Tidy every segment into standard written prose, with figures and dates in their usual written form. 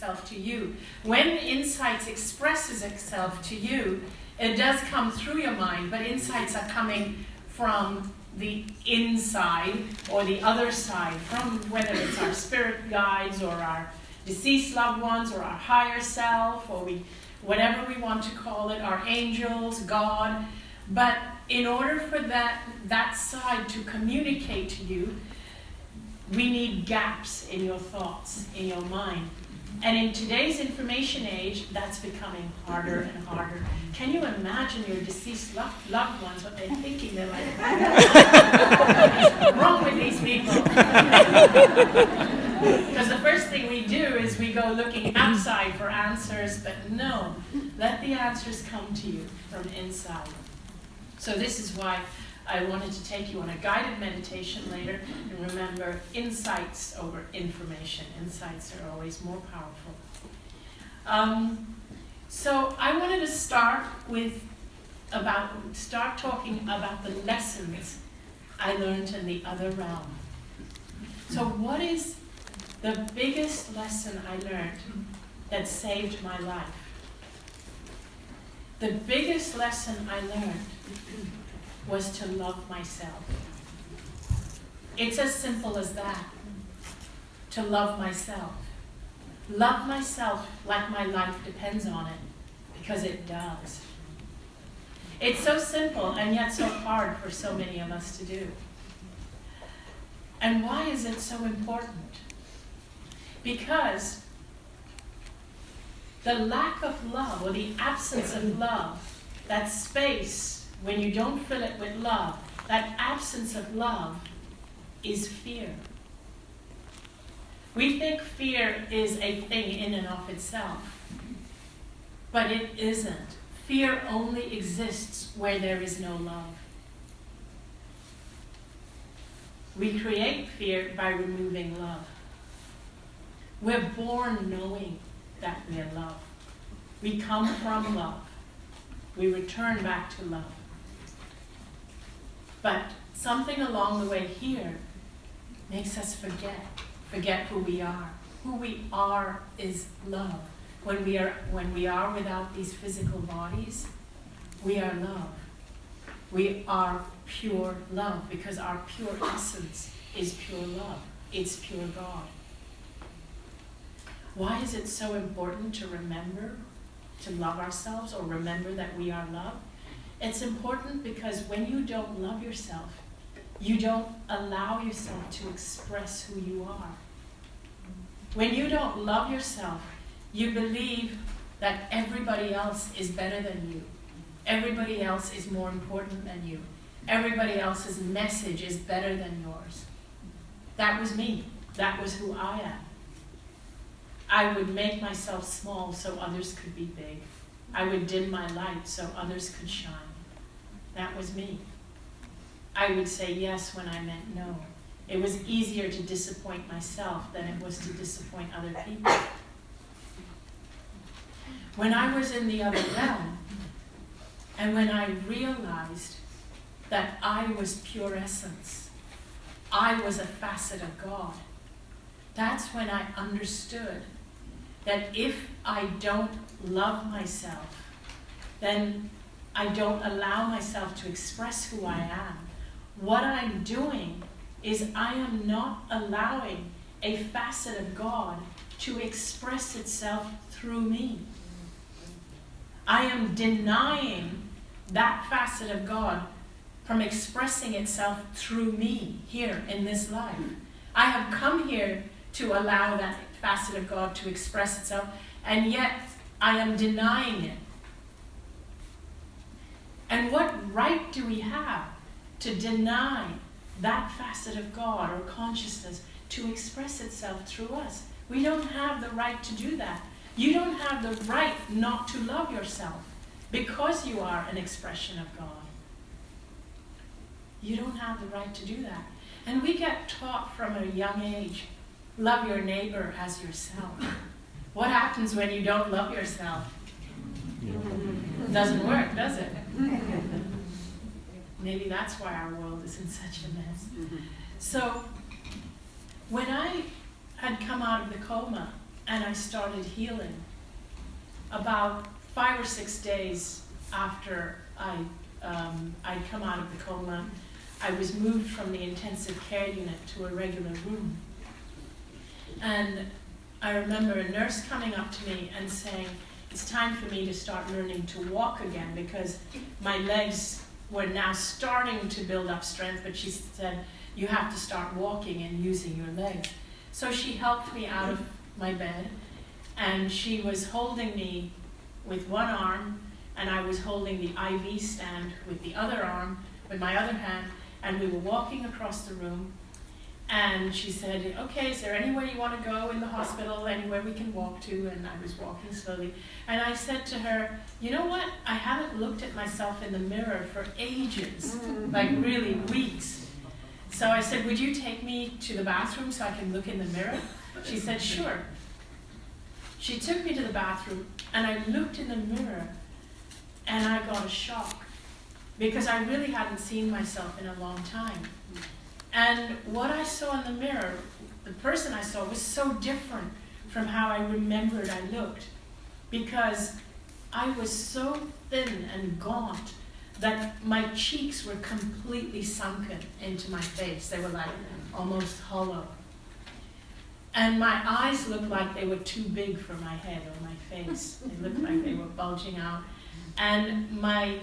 itself to you. When insights expresses itself to you, it does come through your mind, but insights are coming from the inside or the other side, from whether it's our spirit guides or our deceased loved ones or our higher self or whatever we want to call it, our angels, God. But in order for that side to communicate to you, we need gaps in your thoughts, in your mind. And in today's information age, that's becoming harder and harder. Can you imagine your deceased loved ones, what they're thinking? They're like, what's wrong with these people? Because the first thing we do is we go looking outside for answers, but no, let the answers come to you from inside. So this is why I wanted to take you on a guided meditation later, and remember, insights over information. Insights are always more powerful. So I wanted to start talking about the lessons I learned in the other realm. So what is the biggest lesson I learned that saved my life? The biggest lesson I learned was to love myself. It's as simple as that. To love myself. Love myself like my life depends on it, because it does. It's so simple and yet so hard for so many of us to do. And why is it so important? Because the lack of love, or the absence of love, that space when you don't fill it with love, that absence of love is fear. We think fear is a thing in and of itself, but it isn't. Fear only exists where there is no love. We create fear by removing love. We're born knowing that we are loved. We come from love. We return back to love. But something along the way here makes us forget who we are. Who we are is love. When we are without these physical bodies, we are love. We are pure love, because our pure essence is pure love. It's pure God. Why is it so important to remember to love ourselves, or remember that we are love? It's important because when you don't love yourself, you don't allow yourself to express who you are. When you don't love yourself, you believe that everybody else is better than you. Everybody else is more important than you. Everybody else's message is better than yours. That was me. That was who I am. I would make myself small so others could be big. I would dim my light so others could shine. That was me. I would say yes when I meant no. It was easier to disappoint myself than it was to disappoint other people. When I was in the other realm, and when I realized that I was pure essence, I was a facet of God, that's when I understood that if I don't love myself, then I don't allow myself to express who I am. What I'm doing is I am not allowing a facet of God to express itself through me. I am denying that facet of God from expressing itself through me here in this life. I have come here to allow that facet of God to express itself, and yet I am denying it. And what right do we have to deny that facet of God or consciousness to express itself through us? We don't have the right to do that. You don't have the right not to love yourself because you are an expression of God. You don't have the right to do that. And we get taught from a young age, love your neighbor as yourself. What happens when you don't love yourself? It doesn't work, does it? Maybe that's why our world is in such a mess. So, when I had come out of the coma, and I started healing. About 5 or 6 days after I'd come out of the coma, I was moved from the intensive care unit to a regular room. And I remember a nurse coming up to me and saying, it's time for me to start learning to walk again, because my legs were now starting to build up strength, but she said, you have to start walking and using your legs. So she helped me out of my bed, and she was holding me with one arm, and I was holding the IV stand with the other arm, with my other hand, and we were walking across the room. And she said, okay, is there anywhere you want to go in the hospital, anywhere we can walk to? And I was walking slowly. And I said to her, you know what? I haven't looked at myself in the mirror for ages, like really weeks. So I said, would you take me to the bathroom so I can look in the mirror? She said, sure. She took me to the bathroom, and I looked in the mirror, and I got a shock, because I really hadn't seen myself in a long time. And what I saw in the mirror, the person I saw, was so different from how I remembered I looked, because I was so thin and gaunt that my cheeks were completely sunken into my face. They were like almost hollow. And my eyes looked like they were too big for my head or my face. They looked like they were bulging out. And my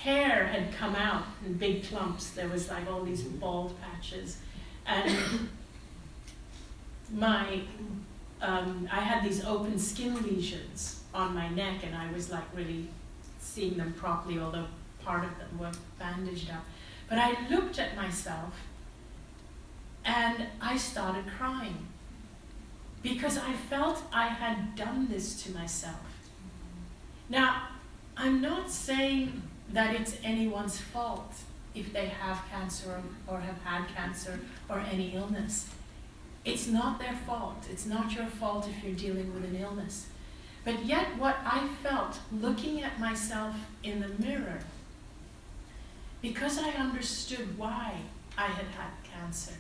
hair had come out in big clumps. There was like all these bald patches. And I had these open skin lesions on my neck, and I was like really seeing them properly, although part of them were bandaged up. But I looked at myself, and I started crying, because I felt I had done this to myself. Now, I'm not saying that it's anyone's fault if they have cancer or have had cancer or any illness. It's not their fault. It's not your fault if you're dealing with an illness. But yet what I felt looking at myself in the mirror, because I understood why I had had cancer,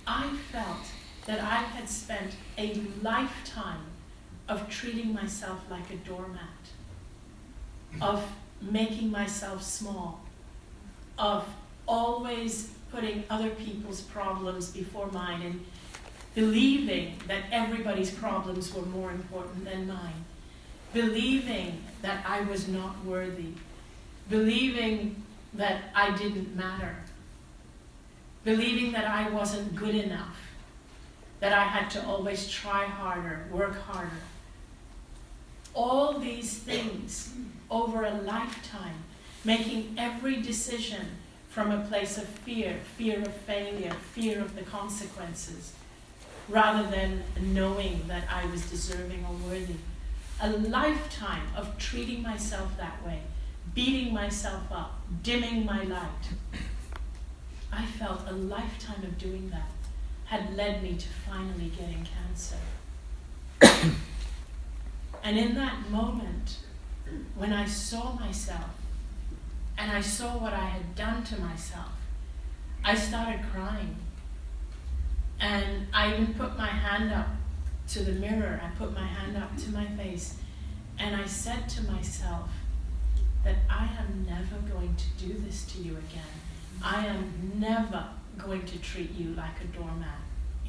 I felt that I had spent a lifetime of treating myself like a doormat, of making myself small, of always putting other people's problems before mine, and believing that everybody's problems were more important than mine, believing that I was not worthy, believing that I didn't matter, believing that I wasn't good enough, that I had to always try harder, work harder. All these things over a lifetime, making every decision from a place of fear, fear of failure, fear of the consequences, rather than knowing that I was deserving or worthy. A lifetime of treating myself that way, beating myself up, dimming my light. I felt a lifetime of doing that had led me to finally getting cancer. And in that moment, when I saw myself, and I saw what I had done to myself, I started crying. And I even put my hand up to the mirror. I put my hand up to my face, and I said to myself that I am never going to do this to you again. I am never going to treat you like a doormat,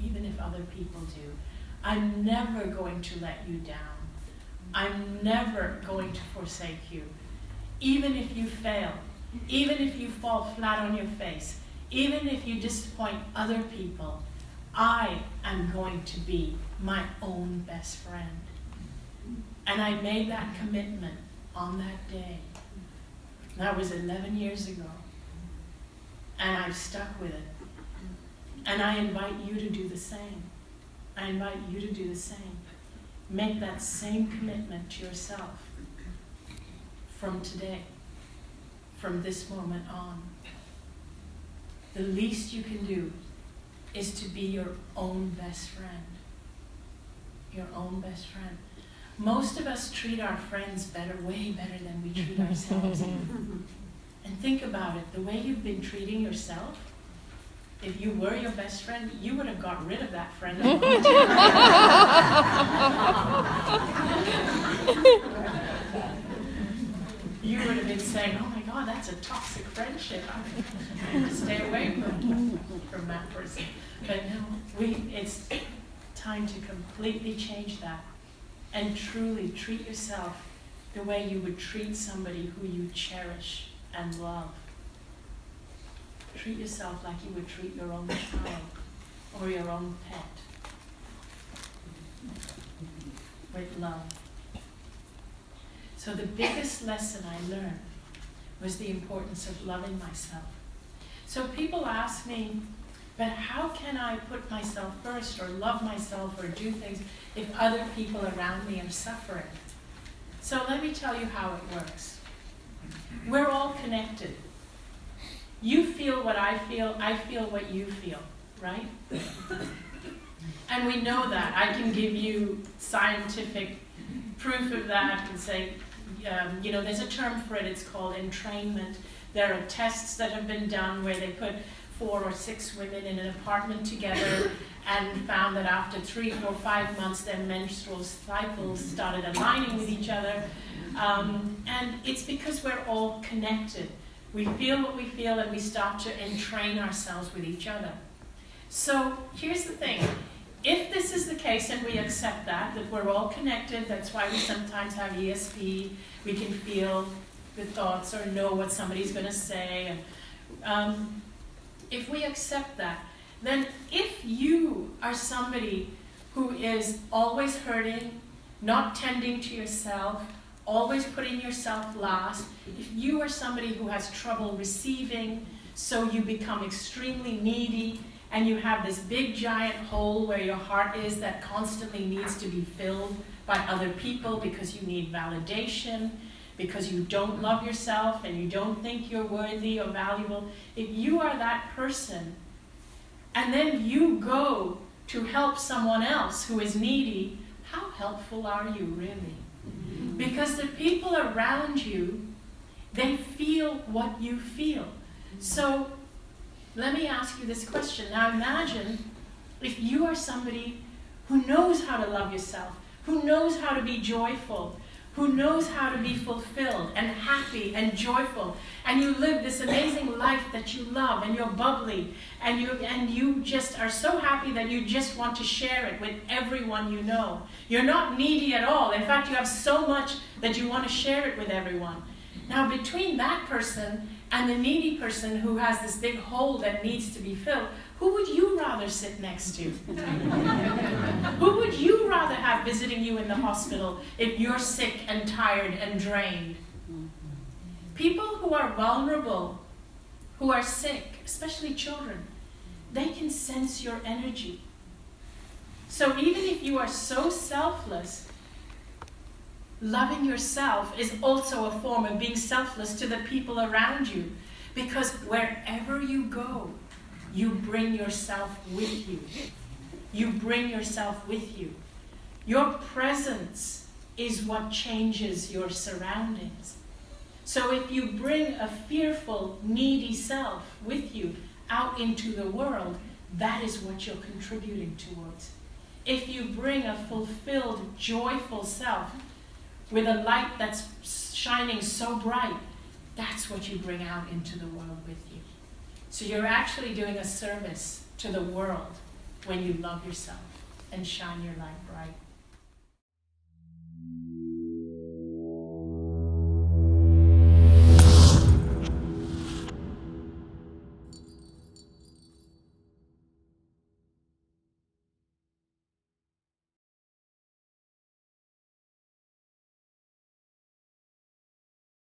even if other people do. I'm never going to let you down. I'm never going to forsake you. Even if you fail, even if you fall flat on your face, even if you disappoint other people, I am going to be my own best friend. And I made that commitment on that day. That was 11 years ago. And I've stuck with it. And I invite you to do the same. I invite you to do the same. Make that same commitment to yourself from today, from this moment on. The least you can do is to be your own best friend. Your own best friend. Most of us treat our friends better, way better than we treat ourselves. And think about it, the way you've been treating yourself if you were your best friend, you would have got rid of that friend. You would have been saying, oh my God, that's a toxic friendship. I'm going to stay away from that person. But no, it's time to completely change that and truly treat yourself the way you would treat somebody who you cherish and love. Treat yourself like you would treat your own child or your own pet, with love. So the biggest lesson I learned was the importance of loving myself. So people ask me, but how can I put myself first or love myself or do things if other people around me are suffering? So let me tell you how it works. We're all connected. You feel what I feel what you feel, right? And we know that. I can give you scientific proof of that and say, there's a term for it, it's called entrainment. There are tests that have been done where they put 4 or 6 women in an apartment together and found that after 3 or 5 months their menstrual cycles started aligning with each other. And it's because we're all connected. We feel what we feel and we start to entrain ourselves with each other. So here's the thing. If this is the case and we accept that we're all connected, that's why we sometimes have ESP, we can feel the thoughts or know what somebody's going to say. And, if we accept that, then if you are somebody who is always hurting, not tending to yourself, always putting yourself last, if you are somebody who has trouble receiving, so you become extremely needy, and you have this big giant hole where your heart is that constantly needs to be filled by other people because you need validation, because you don't love yourself and you don't think you're worthy or valuable, if you are that person, and then you go to help someone else who is needy, how helpful are you really? Because the people around you, they feel what you feel. So let me ask you this question. Now imagine if you are somebody who knows how to love yourself, who knows how to be joyful, who knows how to be fulfilled and happy and joyful, and you live this amazing life that you love, and you're bubbly, and you just are so happy that you just want to share it with everyone you know. You're not needy at all. In fact, you have so much that you want to share it with everyone. Now, between that person and the needy person who has this big hole that needs to be filled, who would you rather sit next to? Who would you rather have visiting you in the hospital if you're sick and tired and drained? People who are vulnerable, who are sick, especially children, they can sense your energy. So even if you are so selfless, loving yourself is also a form of being selfless to the people around you. Because wherever you go, you bring yourself with you. You bring yourself with you. Your presence is what changes your surroundings. So if you bring a fearful, needy self with you out into the world, that is what you're contributing towards. If you bring a fulfilled, joyful self with a light that's shining so bright, that's what you bring out into the world with you. So you're actually doing a service to the world when you love yourself and shine your light bright.